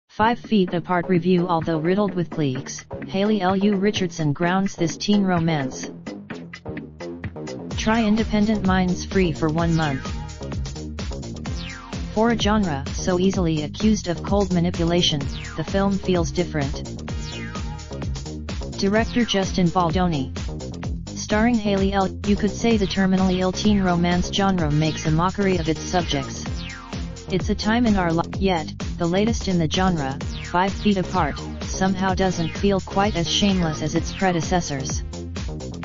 "5 Feet Apart" review. Although riddled with cliques, Haley Lu Richardson grounds this teen romance. Try Independent Minds free for 1 month. For a genre so easily accused of cold manipulation, the film feels different. Director Justin Baldoni. Starring Haley L. You could say the terminally ill teen romance genre makes a mockery of its subjects. It's a time in our life, yet, the latest in the genre, 5 Feet Apart, somehow doesn't feel quite as shameless as its predecessors.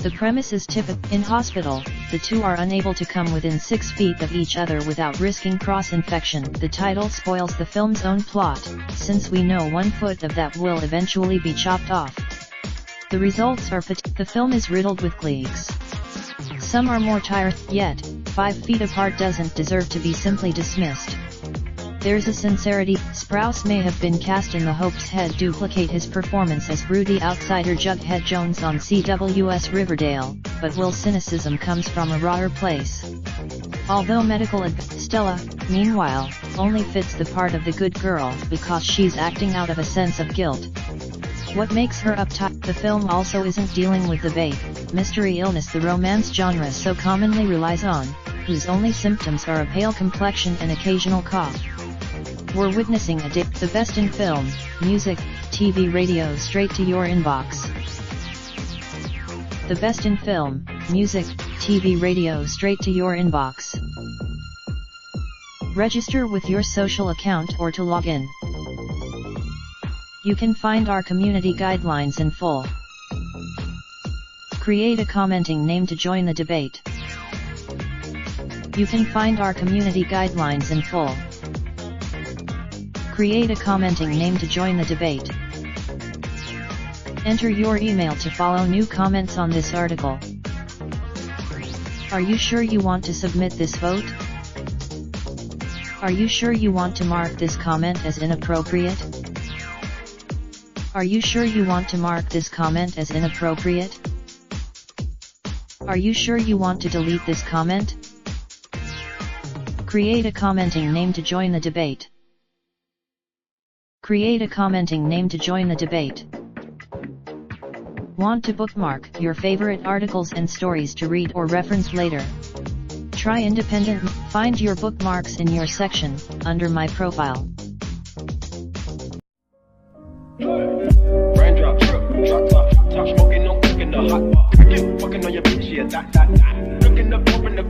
The premise is typical. In hospital, the two are unable to come within 6 feet of each other without risking cross-infection. The title spoils the film's own plot, since we know 1 foot of that will eventually be chopped off. The results are the film is riddled with cliques. Some are more tired, yet, 5 Feet Apart doesn't deserve to be simply dismissed. There's a sincerity. Sprouse may have been cast in the hopes he'd duplicate his performance as broody outsider Jughead Jones on CW's Riverdale, but Will's cynicism comes from a rawer place. Although medical Stella, meanwhile, only fits the part of the good girl because she's acting out of a sense of guilt. What makes her uptight? The film also isn't dealing with the vague, mystery illness the romance genre so commonly relies on, whose only symptoms are a pale complexion and occasional cough. We're witnessing the best in film, music, TV, radio straight to your inbox. The best in film, music, TV, radio straight to your inbox. Register with your social account or to log in. You can find our community guidelines in full. Create a commenting name to join the debate. You can find our community guidelines in full. Create a commenting name to join the debate. Enter your email to follow new comments on this article. Are you sure you want to submit this vote? Are you sure you want to mark this comment as inappropriate? Are you sure you want to mark this comment as inappropriate? Are you sure you want to delete this comment? Create a commenting name to join the debate. Create a commenting name to join the debate. Want to bookmark your favorite articles and stories to read or reference later? Try Independent. Find your bookmarks in your section, under my profile. Raindrop, truck top, smoking, no cooking the hot pot. Fucking on your bitch, yeah, that. Looking up, open the